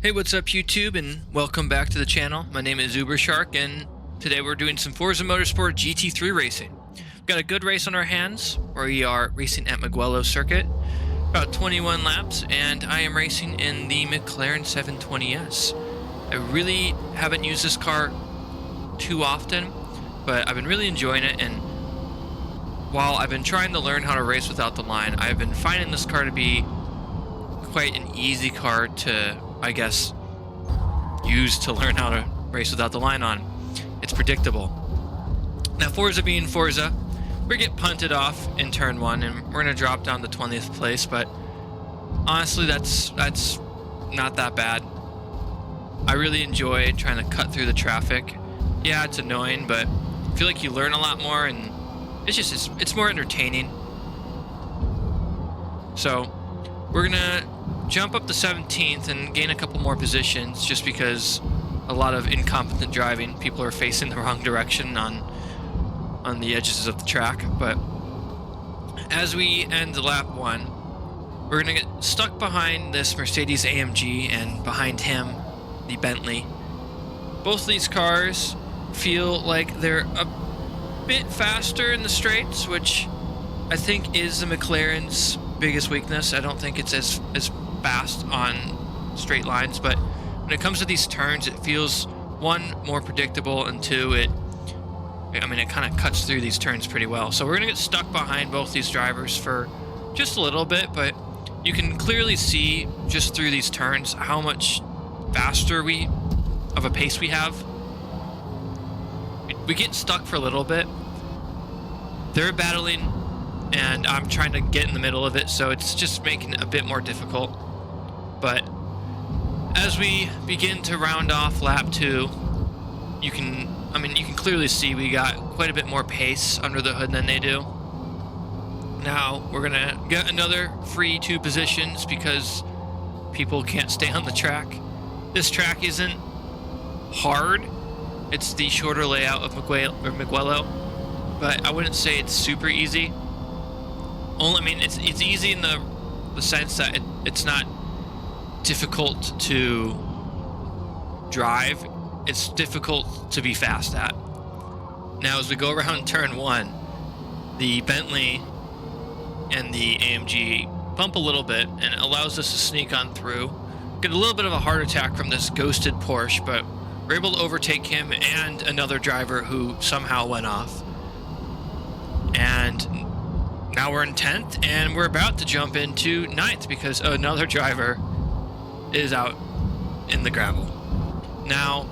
Hey, what's up YouTube, and welcome back to the channel. My name is Ubershark, and today we're doing some Forza Motorsport GT3 racing. We've got a good race on our hands, where we are racing at Mugello circuit, about 21 laps, and I am racing in the McLaren 720S. I really haven't used this car too often, but I've been really enjoying it, and while I've been trying to learn how to race without the line, I've been finding this car to be quite an easy car to, I guess, use to learn how to race without the line on. It's predictable. Now, Forza being Forza, we get punted off in turn 1, and we're going to drop down to 20th place, but honestly, that's not that bad. I really enjoy trying to cut through the traffic. Yeah, it's annoying, but I feel like you learn a lot more, and it's more entertaining. So, we're going to jump up to 17th and gain a couple more positions just because a lot of incompetent driving. People are facing the wrong direction on the edges of the track. But as we end lap 1, we're going to get stuck behind this Mercedes AMG and behind him, the Bentley. Both of these cars feel like they're a bit faster in the straights, which I think is the McLaren's biggest weakness. I don't think it's as fast on straight lines, but when it comes to these turns, it feels, one, more predictable, and two, it kind of cuts through these turns pretty well. So we're gonna get stuck behind both these drivers for just a little bit, but you can clearly see just through these turns how much faster of a pace we have. We get stuck for a little bit. They're battling, and I'm trying to get in the middle of it, so it's just making it a bit more difficult. But as we begin to round off lap 2, you can clearly see we got quite a bit more pace under the hood than they do. Now we're gonna get another free 2 positions because people can't stay on the track. This track isn't hard. It's the shorter layout of Mugello, but I wouldn't say it's super easy. It's easy in the sense that it's not difficult to drive. It's difficult to be fast at. Now, as we go around turn 1, the Bentley and the AMG bump a little bit, and it allows us to sneak on through. Get a little bit of a heart attack from this ghosted Porsche, but we're able to overtake him and another driver who somehow went off. And now we're in 10th, and we're about to jump into 9th because another driver is out in the gravel. Now,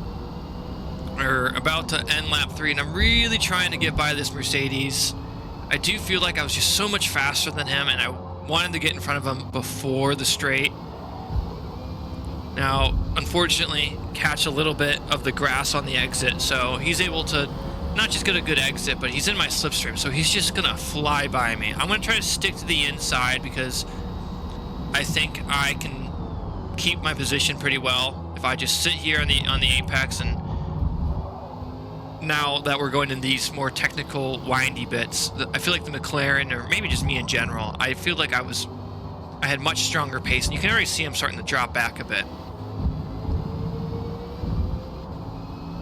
we're about to end lap 3, and I'm really trying to get by this Mercedes. I do feel like I was just so much faster than him, and I wanted to get in front of him before the straight. Now, unfortunately, catch a little bit of the grass on the exit, so he's able to not just get a good exit, but he's in my slipstream, so he's just gonna fly by me. I'm gonna try to stick to the inside because I think I can keep my position pretty well if I just sit here on the apex. And now that we're going in these more technical, windy bits, I feel like the McLaren, or maybe just me in general, I feel like I had much stronger pace, and you can already see I'm starting to drop back a bit.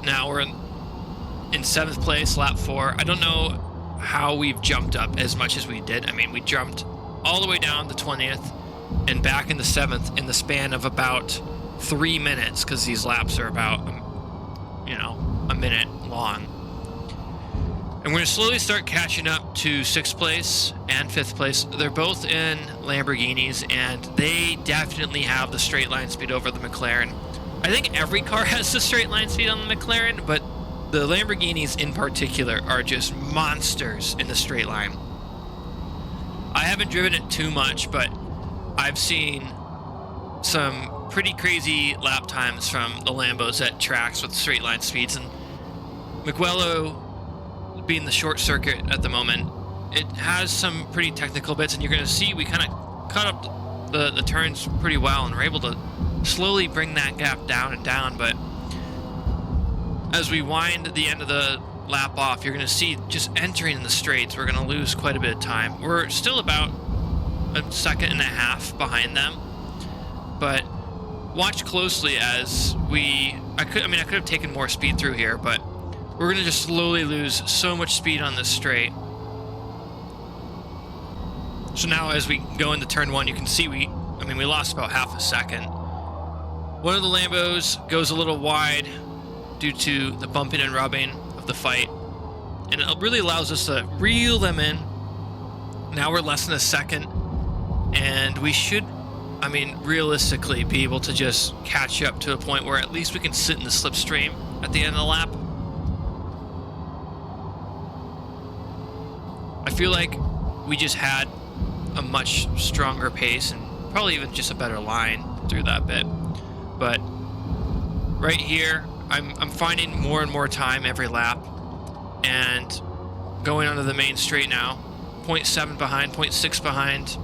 Now we're in 7th place, lap 4. I don't know how we've jumped up as much as we did. We jumped all the way down to 20th and back into 7th in the span of about 3 minutes, because these laps are about, a minute long. And we're going to slowly start catching up to 6th place and 5th place. They're both in Lamborghinis, and they definitely have the straight line speed over the McLaren. I think every car has the straight line speed on the McLaren, but the Lamborghinis in particular are just monsters in the straight line. I haven't driven it too much, but I've seen some pretty crazy lap times from the Lambos at tracks with straight line speeds, and Mugello being the short circuit at the moment, it has some pretty technical bits, and you're going to see we kind of cut up the turns pretty well, and we're able to slowly bring that gap down and down. But as we wind the end of the lap off, you're going to see just entering in the straights, we're going to lose quite a bit of time. We're still about a second and a half behind them, but watch closely as I could have taken more speed through here, but we're going to just slowly lose so much speed on this straight. So now as we go into turn 1, you can see we lost about half a second. One of the Lambos goes a little wide due to the bumping and rubbing of the fight, and it really allows us to reel them in. Now we're less than a second, and we should, realistically be able to just catch up to a point where at least we can sit in the slipstream at the end of the lap. I feel like we just had a much stronger pace and probably even just a better line through that bit. But right here, I'm finding more and more time every lap, and going onto the main straight now, 0.7 behind, 0.6 behind.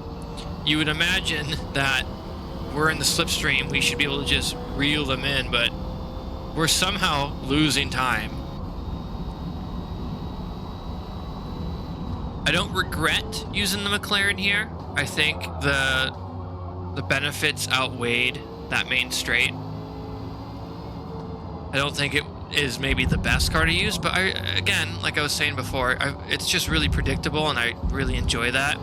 You would imagine that we're in the slipstream, we should be able to just reel them in, but we're somehow losing time. I don't regret using the McLaren here. I think the benefits outweighed that main straight. I don't think it is maybe the best car to use, but again, like I was saying before, it's just really predictable, and I really enjoy that.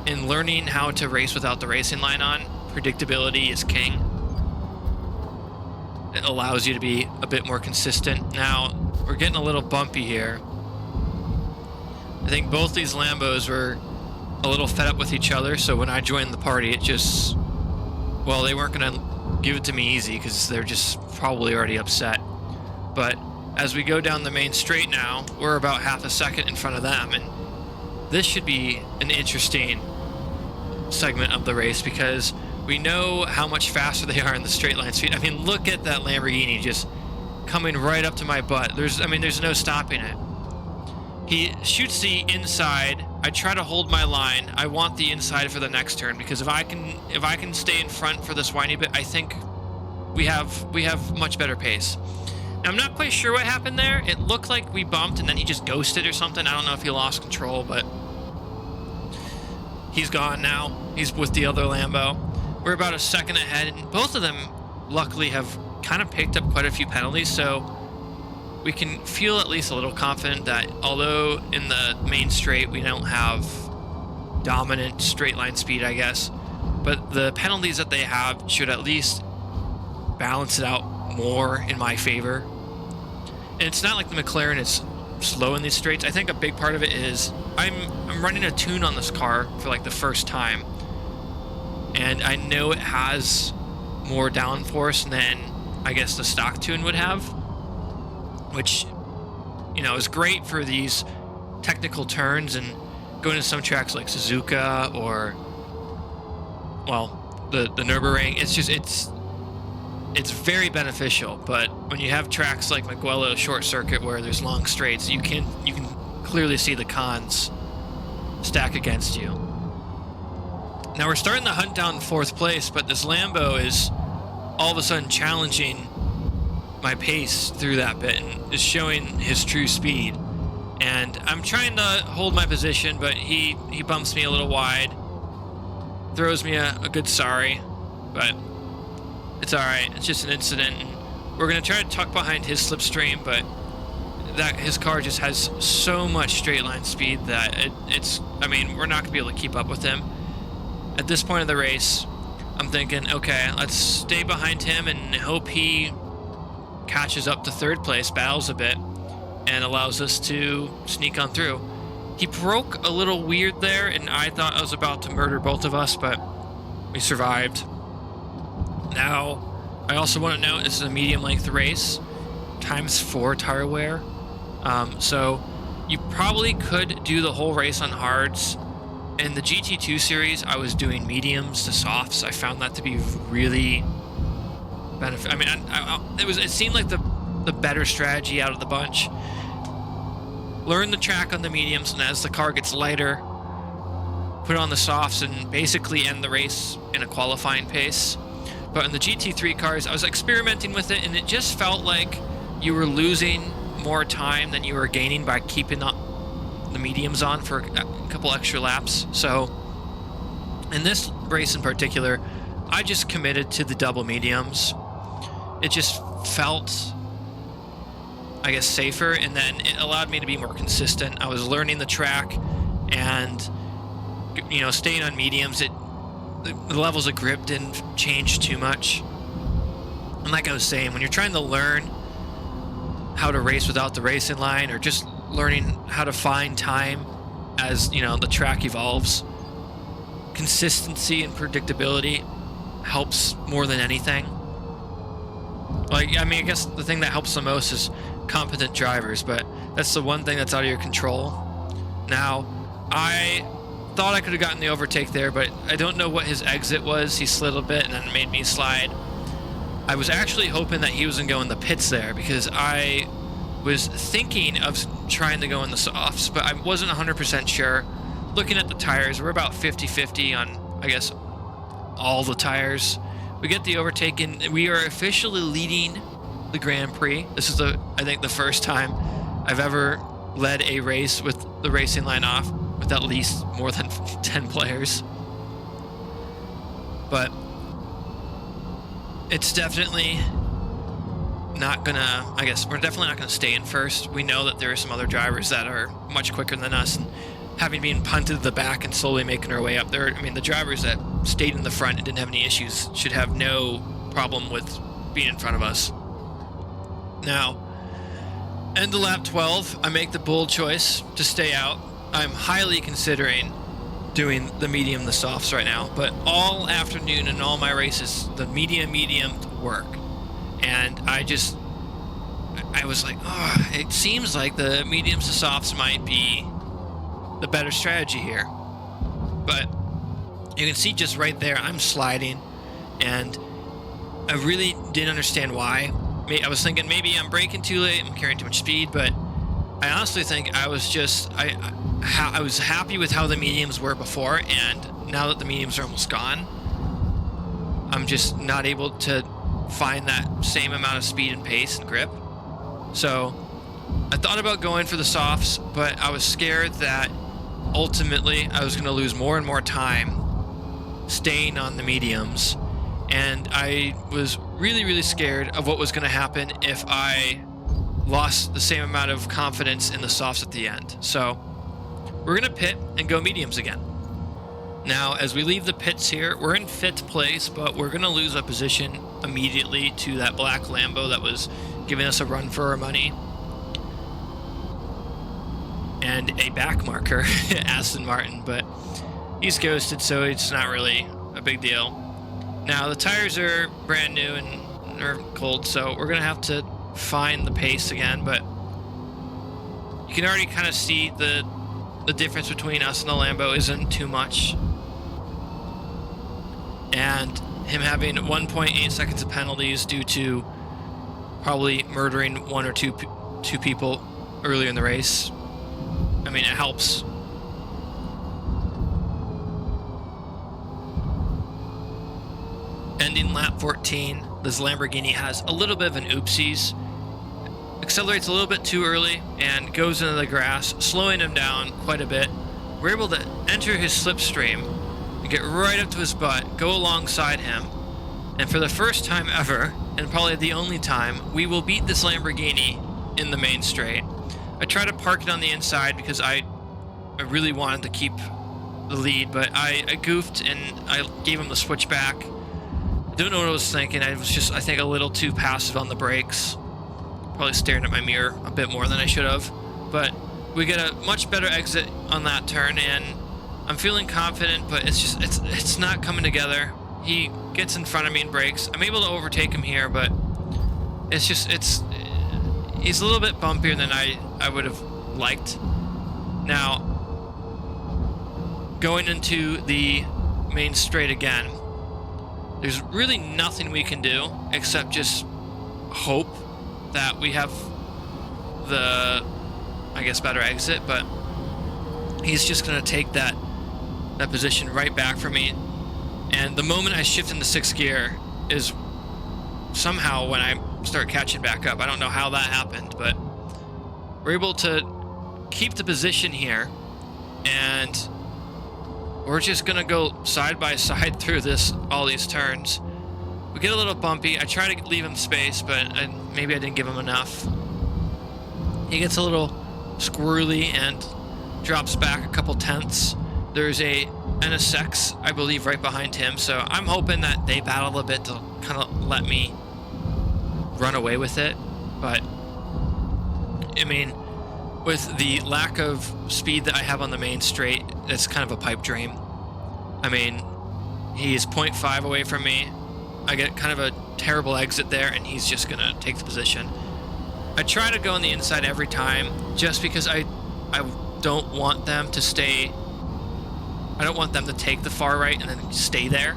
In learning how to race without the racing line on, predictability is king. It allows you to be a bit more consistent. Now, we're getting a little bumpy here. I think both these Lambos were a little fed up with each other, so when I joined the party, it just, well, they weren't going to give it to me easy because they're just probably already upset. But as we go down the main straight now, we're about half a second in front of them, and this should be an interesting segment of the race because we know how much faster they are in the straight line speed. Look at that Lamborghini just coming right up to my butt. There's no stopping it. He shoots the inside. I try to hold my line. I want the inside for the next turn because if I can stay in front for this windy bit, I think we have much better pace. Now, I'm not quite sure what happened there. It looked like we bumped and then he just ghosted or something. I don't know if he lost control, but he's gone now. He's with the other Lambo. We're about a second ahead, and both of them luckily have kind of picked up quite a few penalties, so we can feel at least a little confident that although in the main straight we don't have dominant straight line speed, I guess, but the penalties that they have should at least balance it out more in my favor. And it's not like the McLaren is slow in these straights. I think a big part of it is I'm running a tune on this car for like the first time, and I know it has more downforce than I guess the stock tune would have, which, is great for these technical turns and going to some tracks like Suzuka or, well, the Nürburgring. It's very beneficial. But when you have tracks like Mugello Short Circuit where there's long straights, you can clearly see the cons stack against you. Now we're starting to hunt down 4th place, but this Lambo is all of a sudden challenging my pace through that bit and is showing his true speed. And I'm trying to hold my position, but he bumps me a little wide, throws me a good sorry, but it's all right. It's just an incident. And we're going to try to tuck behind his slipstream, but that his car just has so much straight line speed that we're not going to be able to keep up with him. At this point of the race, I'm thinking, okay, let's stay behind him and hope he catches up to 3rd place, battles a bit, and allows us to sneak on through. He broke a little weird there, and I thought I was about to murder both of us, but we survived. Now, I also want to note this is a medium-length race, ×4 tire wear. So you probably could do the whole race on hards. In the GT2 series, I was doing mediums to softs. I found that to be really benefit. It seemed like the better strategy out of the bunch. Learn the track on the mediums, and as the car gets lighter, put on the softs and basically end the race in a qualifying pace. But in the GT3 cars, I was experimenting with it, and it just felt like you were losing more time than you were gaining by keeping the mediums on for a couple extra laps. So in this race in particular, I just committed to the double mediums. It just felt, I guess, safer, and then it allowed me to be more consistent. I was learning the track, and you know, staying on mediums, the levels of grip didn't change too much. And like I was saying, when you're trying to learn how to race without the racing line, or just learning how to find time as, you know, the track evolves, consistency and predictability helps more than anything. Like, I mean, I guess the thing that helps the most is competent drivers, but that's the one thing that's out of your control. Now, I thought I could have gotten the overtake there, but I don't know what his exit was. He slid a bit and then made me slide. I was actually hoping that he was going to go in the pits there, because I was thinking of trying to go in the softs, but I wasn't 100% sure. Looking at the tires, we're about 50-50 on, I guess, all the tires. We get the overtake, and we are officially leading the Grand Prix. This is, I think, the first time I've ever led a race with the racing line off with at least more than 10 players. But it's definitely not gonna, I guess, we're definitely not gonna stay in first. We know that there are some other drivers that are much quicker than us, and having been punted to the back and slowly making our way up there, I mean, the drivers that stayed in the front and didn't have any issues should have no problem with being in front of us. Now, end of lap 12, I make the bold choice to stay out. I'm highly considering doing the medium, the softs right now, but all afternoon and all my races, the medium work. And I was like, oh, it seems like the mediums to softs might be the better strategy here. But you can see just right there, I'm sliding, and I really didn't understand why. I was thinking maybe I'm braking too late, I'm carrying too much speed, but I honestly think I was just, I was happy with how the mediums were before, and now that the mediums are almost gone, I'm just not able to find that same amount of speed and pace and grip. So I thought about going for the softs, but I was scared that ultimately I was going to lose more and more time staying on the mediums, and I was really scared of what was going to happen if I lost the same amount of confidence in the softs at the end. So we're going to pit and go mediums again. Now, as we leave the pits here, we're in 5th place, but we're going to lose a position immediately to that black Lambo that was giving us a run for our money. And a back marker, Aston Martin, but he's ghosted, so it's not really a big deal. Now, the tires are brand new and are cold, so we're going to have to find the pace again, but you can already kind of see the difference between us and the Lambo isn't too much. And him having 1.8 seconds of penalties due to probably murdering one or two people earlier in the race, I mean, it helps. Ending lap 14, this Lamborghini has a little bit of an oopsies. Accelerates a little bit too early and goes into the grass, slowing him down quite a bit. We're able to enter his slipstream and get right up to his butt, go alongside him, and for the first time ever, and probably the only time, we will beat this Lamborghini in the main straight. I tried to park it on the inside because I really wanted to keep the lead, but I goofed and I gave him the switchback. I don't know what I was thinking. I was just, I think, a little too passive on the brakes. Probably staring at my mirror a bit more than I should have. But we get a much better exit on that turn, and I'm feeling confident, but it's not coming together. He gets in front of me and brakes. I'm able to overtake him here, but he's a little bit bumpier than I would have liked. Now, going into the main straight again, there's really nothing we can do except just hope that we have the, I guess, better exit, but he's just going to take that position right back from me. And the moment I shift into 6th gear is somehow when I start catching back up. I don't know how that happened, but we're able to keep the position here, and we're just gonna go side by side through all these turns. We get a little bumpy. I try to leave him space, but maybe I didn't give him enough. He gets a little squirrely and drops back a couple tenths. There's a NSX, I believe, right behind him, so I'm hoping that they battle a bit to kind of let me run away with it. But I mean, with the lack of speed that I have on the main straight, it's kind of a pipe dream. I mean, he's 0.5 away from me. I get kind of a terrible exit there, and he's just gonna take the position. I try to go on the inside every time, just because I don't want them to stay. I don't want them to take the far right and then stay there.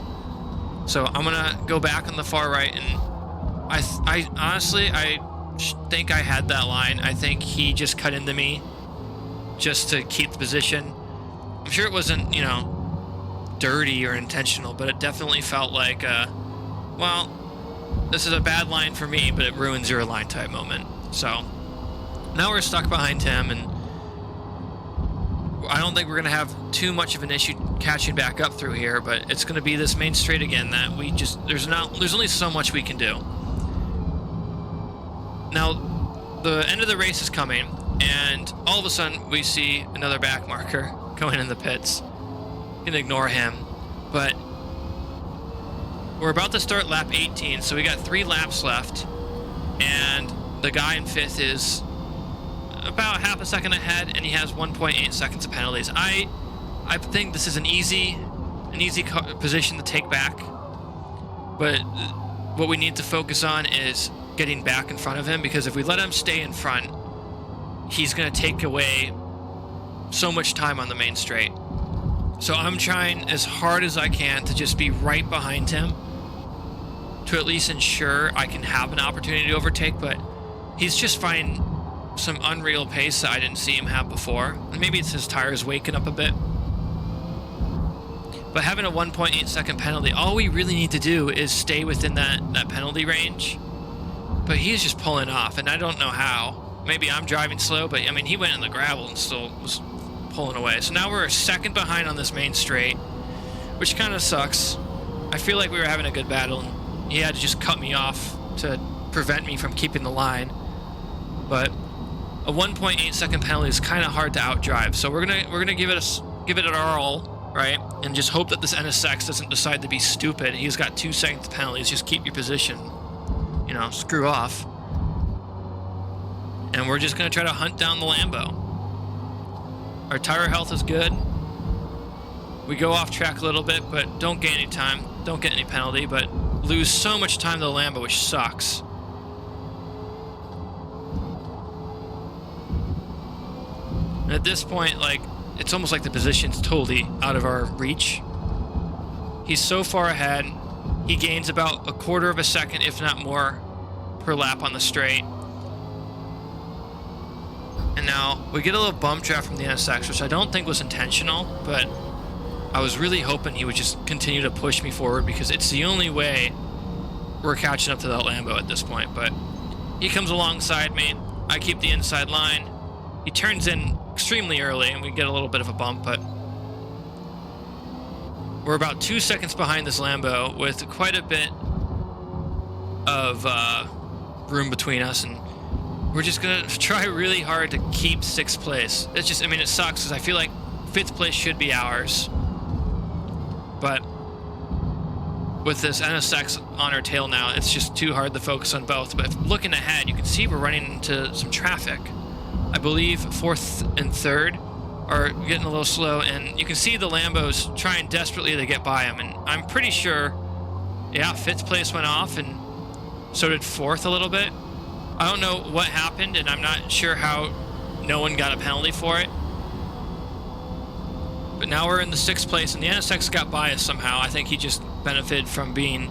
So I'm gonna go back on the far right, and I honestly think I had that line. I think he just cut into me just to keep the position. I'm sure it wasn't, you know, dirty or intentional, but it definitely felt like, well, this is a bad line for me, but it ruins your line type moment. So now we're stuck behind him, and I don't think we're going to have too much of an issue catching back up through here, but it's going to be this main straight again that we just, there's only so much we can do. Now, the end of the race is coming, and all of a sudden we see another back marker going in the pits. You can ignore him, but we're about to start lap 18, so we got 3 laps left, and the guy in 5th is about half a second ahead, and he has 1.8 seconds of penalties. I think this is an easy position to take back, but what we need to focus on is getting back in front of him, because if we let him stay in front, he's going to take away so much time on the main straight. So I'm trying as hard as I can to just be right behind him to at least ensure I can have an opportunity to overtake, but he's just finding some unreal pace that I didn't see him have before. And maybe it's his tires waking up a bit. But having a 1.8 second penalty, all we really need to do is stay within that penalty range. But he's just pulling off, and I don't know how. Maybe I'm driving slow, but I mean, he went in the gravel and still was pulling away. So now we're a second behind on this main straight, which kind of sucks. I feel like we were having a good battle, and he had to just cut me off to prevent me from keeping the line. But a 1.8 second penalty is kind of hard to outdrive, so we're gonna give it our all, right? And just hope that this NSX doesn't decide to be stupid. He's got 2 seconds penalties. Just keep your position. You know, screw off. And we're just gonna try to hunt down the Lambo. Our tire health is good. We go off track a little bit, but don't gain any time. Don't get any penalty, but lose so much time to the Lambo, which sucks. And at this point, like, it's almost like the position's totally out of our reach. He's so far ahead. He gains about 1/4 of a second, if not more, per lap on the straight. And now we get a little bump draft from the NSX, which I don't think was intentional, but I was really hoping he would just continue to push me forward, because it's the only way we're catching up to that Lambo at this point. But he comes alongside me. I keep the inside line. He turns in extremely early, and we get a little bit of a bump, but we're about 2 seconds behind this Lambo with quite a bit of room between us, and we're just gonna try really hard to keep 6th place. It's just, I mean, it sucks because I feel like 5th place should be ours, but with this NSX on our tail now, it's just too hard to focus on both. But looking ahead, you can see we're running into some traffic. I believe 4th and 3rd are getting a little slow, and you can see the Lambos trying desperately to get by him, and I'm pretty sure, yeah, 5th place went off, and so did 4th a little bit. I don't know what happened, and I'm not sure how no one got a penalty for it. But now we're in the 6th place, and the NSX got by us somehow. I think he just benefited from being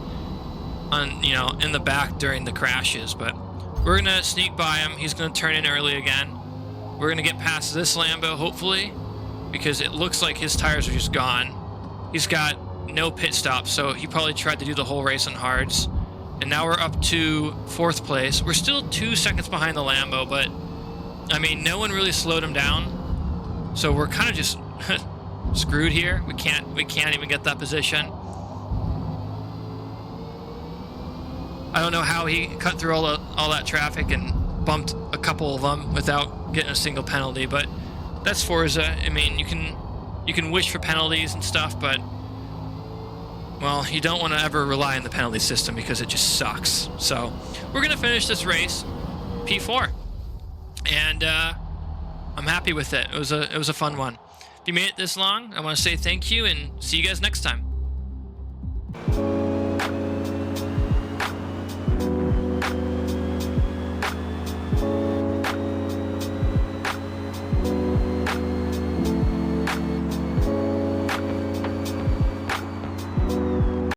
on, you know, in the back during the crashes, but we're gonna sneak by him. He's gonna turn in early again. We're gonna get past this Lambo, hopefully, because it looks like his tires are just gone. He's got no pit stops, so he probably tried to do the whole race on hards. And now we're up to 4th place. We're still 2 seconds behind the Lambo, but I mean, no one really slowed him down. So we're kind of just screwed here. We can't even get that position. I don't know how he cut through all that traffic and bumped a couple of them without getting a single penalty, but that's Forza. I mean, you can wish for penalties and stuff, but well, you don't want to ever rely on the penalty system because it just sucks. So we're gonna finish this race P4, and I'm happy with it. It was a fun one. If you made it this long, I want to say thank you and see you guys next time.